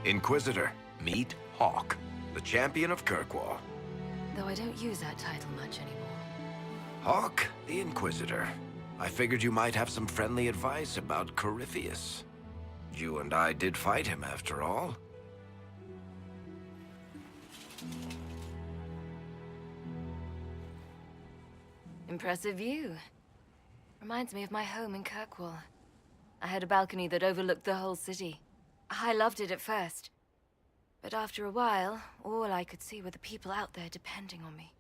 Inquisitor, meet Hawke, the champion of Kirkwall. Though I don't use that title much anymore. Hawke, the Inquisitor. I figured you might have some friendly advice about Corypheus. You and I did fight him, after all. Impressive view. Reminds me of my home in Kirkwall. I had a balcony that overlooked the whole city. I loved it at first. But after a while, all I could see were the people out there depending on me.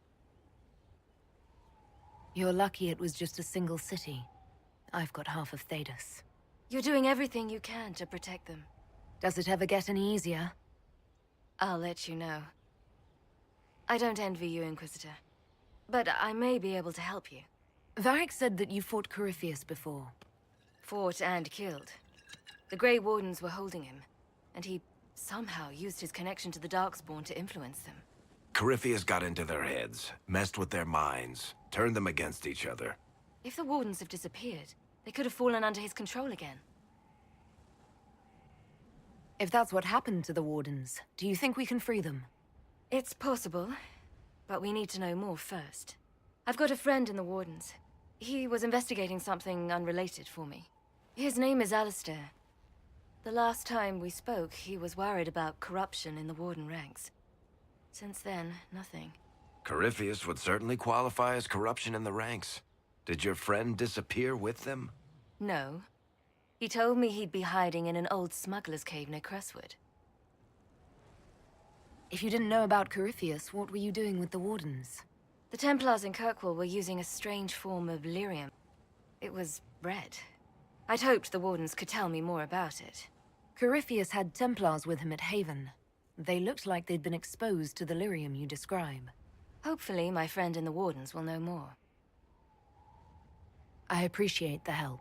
You're lucky it was just a single city. I've got half of Thedas. You're doing everything you can to protect them. Does it ever get any easier? I'll let you know. I don't envy you, Inquisitor. But I may be able to help you. Varric said that you fought Corypheus before. Fought and killed. The Grey Wardens were holding him, and he somehow used his connection to the Darkspawn to influence them. Corypheus got into their heads, messed with their minds, turned them against each other. If the Wardens have disappeared, they could have fallen under his control again. If that's what happened to the Wardens, do you think we can free them? It's possible, but we need to know more first. I've got a friend in the Wardens. He was investigating something unrelated for me. His name is Alistair. The last time we spoke, he was worried about corruption in the Warden ranks. Since then, nothing. Corypheus would certainly qualify as corruption in the ranks. Did your friend disappear with them? No. He told me he'd be hiding in an old smuggler's cave near Crestwood. If you didn't know about Corypheus, what were you doing with the Wardens? The Templars in Kirkwall were using a strange form of lyrium. It was red. I'd hoped the Wardens could tell me more about it. Corypheus had Templars with him at Haven. They looked like they'd been exposed to the lyrium you describe. Hopefully, my friend in the Wardens will know more. I appreciate the help.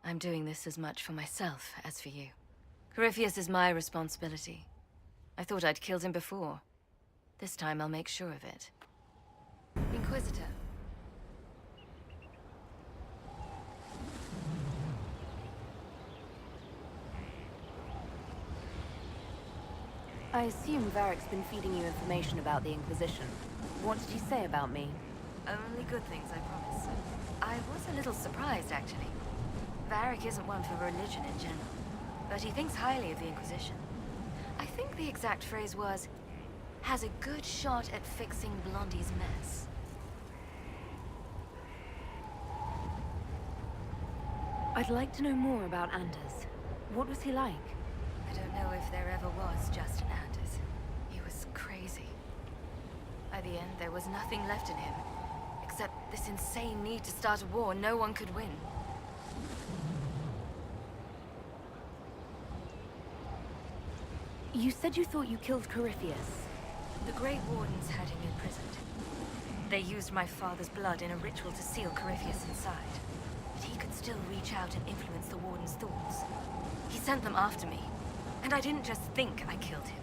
I'm doing this as much for myself as for you. Corypheus is my responsibility. I thought I'd killed him before. This time I'll make sure of it. Inquisitor. I assume Varric's been feeding you information about the Inquisition. What did he say about me? Only good things, I promise. I was a little surprised, actually. Varric isn't one for religion in general, but he thinks highly of the Inquisition. I think the exact phrase was, has a good shot at fixing Blondie's mess. I'd like to know more about Anders. What was he like? I don't know if there ever was just an Anders. He was crazy. By the end, there was nothing left in him, except this insane need to start a war no one could win. You said you thought you killed Corypheus. The Grey Wardens had him imprisoned. They used my father's blood in a ritual to seal Corypheus inside. But he could still reach out and influence the Warden's thoughts. He sent them after me. And I didn't just think I killed him.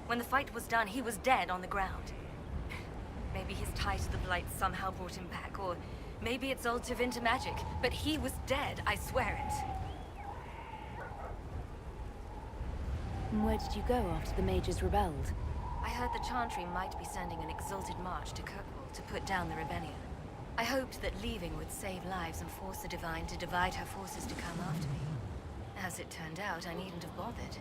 When the fight was done, he was dead on the ground. Maybe his tie to the Blight somehow brought him back, or maybe it's all Tevinter magic, but he was dead, I swear it. And where did you go after the mages rebelled? I heard the Chantry might be sending an exalted march to Kirkwall to put down the rebellion. I hoped that leaving would save lives and force the Divine to divide her forces to come after me. As it turned out, I needn't have bothered.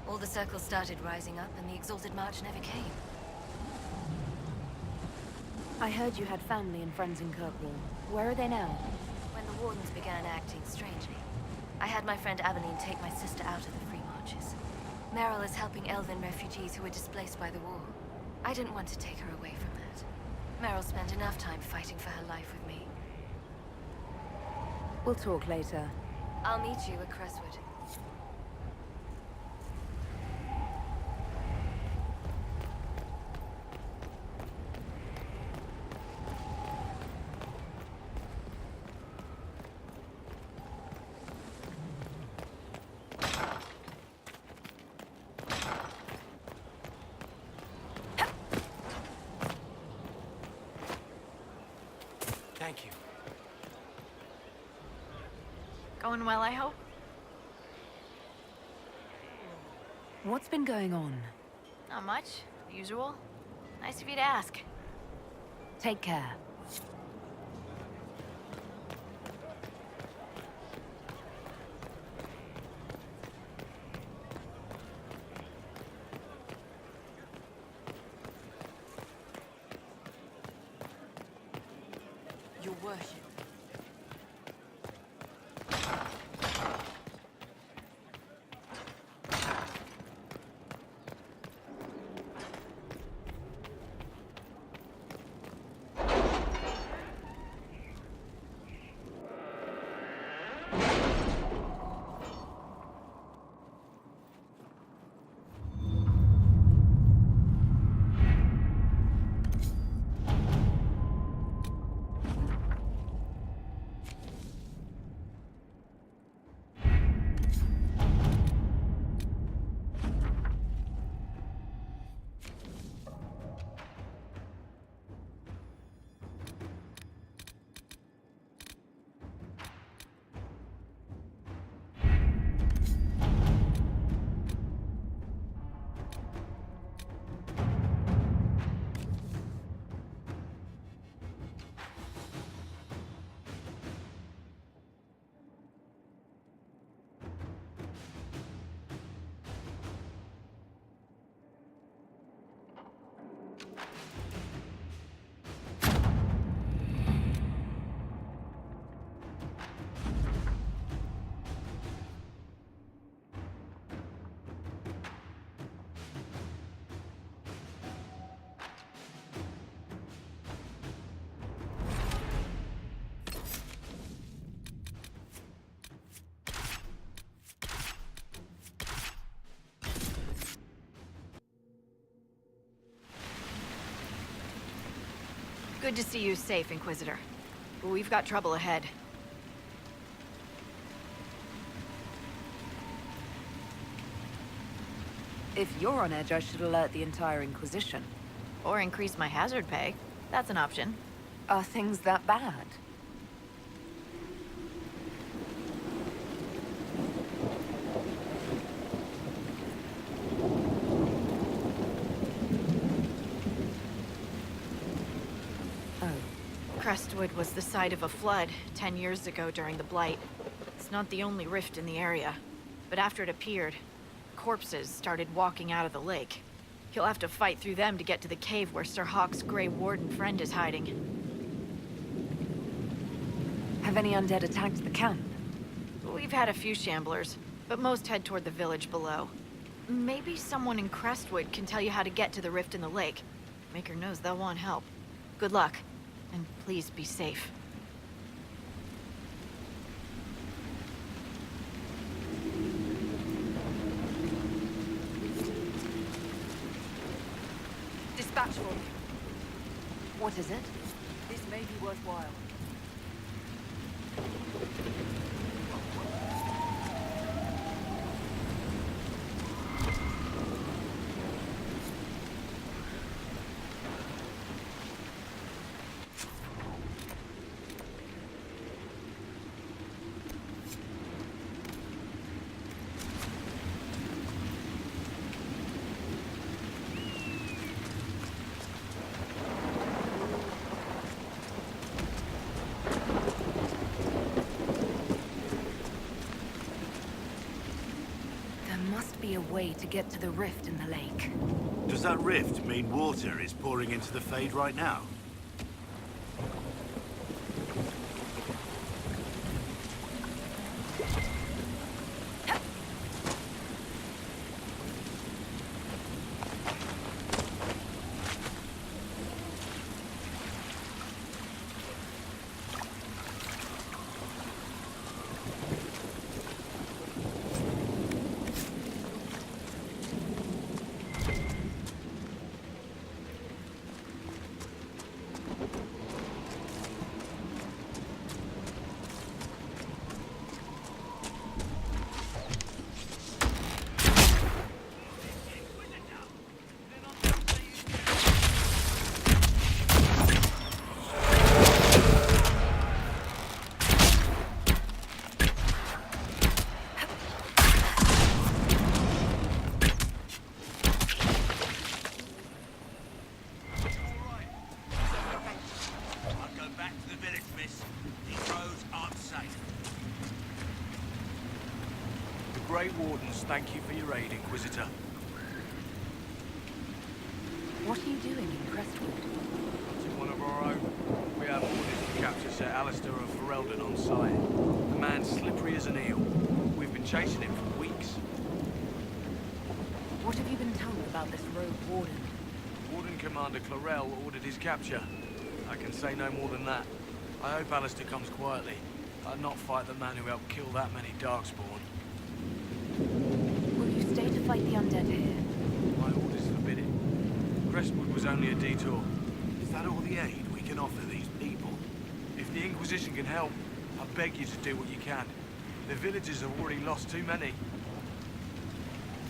All the circles started rising up, and the exalted march never came. I heard you had family and friends in Kirkwall. Where are they now? When the Wardens began acting strangely, I had my friend Aveline take my sister out of the Free Marches. Meryl is helping Elven refugees who were displaced by the war. I didn't want to take her away from that. Meryl spent enough time fighting for her life with me. We'll talk later. I'll meet you at Crestwood. Thank you. Going well, I hope? What's been going on? Not much. The usual. Nice of you to ask. Take care. Your worship. Good to see you safe, Inquisitor. But we've got trouble ahead. If you're on edge, I should alert the entire Inquisition. Or increase my hazard pay. That's an option. Are things that bad? Crestwood was the site of a flood 10 years ago during the Blight. It's not the only rift in the area, but after it appeared, corpses started walking out of the lake. You'll have to fight through them to get to the cave where Sir Hawke's Grey Warden friend is hiding. Have any undead attacked the camp? We've had a few shamblers, but most head toward the village below. Maybe someone in Crestwood can tell you how to get to the rift in the lake. Maker knows they'll want help. Good luck. And please be safe. Dispatch for you. What is it? This may be worthwhile. Be a way to get to the rift in the lake. Does that rift mean water is pouring into the Fade right now? Grey Wardens thank you for your aid, Inquisitor. What are you doing in Crestwood? To one of our own. We have orders to capture Sir Alistair of Ferelden on sight. The man's slippery as an eel. We've been chasing him for weeks. What have you been told about this rogue warden? Warden Commander Clarel ordered his capture. I can say no more than that. I hope Alistair comes quietly. I'd not fight the man who helped kill that many Darkspawn. Will you stay to fight the undead here? My orders forbid it. Crestwood was only a detour. Is that all the aid we can offer these people? If the Inquisition can help, I beg you to do what you can. The villagers have already lost too many.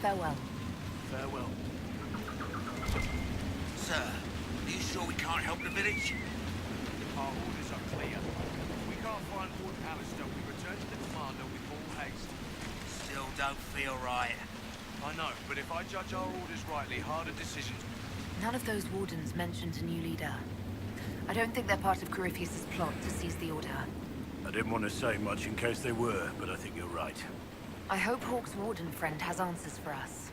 Farewell. Farewell. Sir, are you sure we can't help the village? Our orders are clear. If we can't find Warden Alistair, we return to the commander with all haste. Still don't feel right. I know, but if I judge our orders rightly, harder decisions... None of those wardens mentioned a new leader. I don't think they're part of Corypheus' plot to seize the Order. I didn't want to say much in case they were, but I think you're right. I hope Hawke's warden friend has answers for us.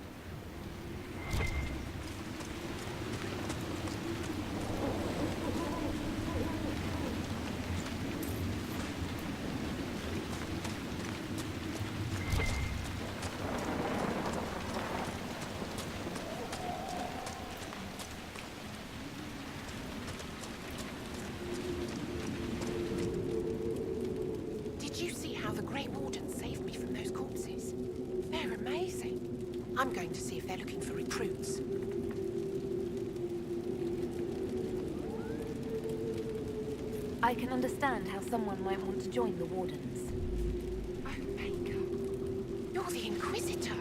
I'm going to see if they're looking for recruits. I can understand how someone might want to join the Wardens. Oh, Baker. You're the Inquisitor.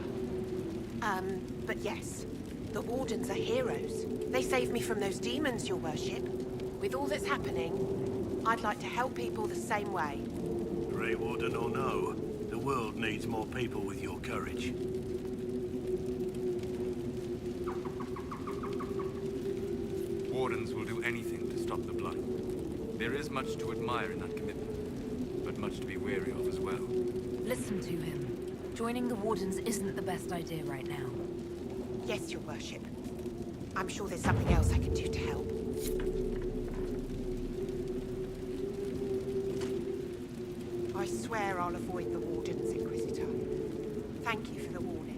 But yes, the Wardens are heroes. They saved me from those demons, your worship. With all that's happening, I'd like to help people the same way. Grey Warden or no, the world needs more people with your courage. Wardens will do anything to stop the blood. There is much to admire in that commitment, but much to be wary of as well. Listen to him. Joining the Wardens isn't the best idea right now. Yes, your worship. I'm sure there's something else I can do to help. I swear I'll avoid the Wardens, Inquisitor. Thank you for the warning.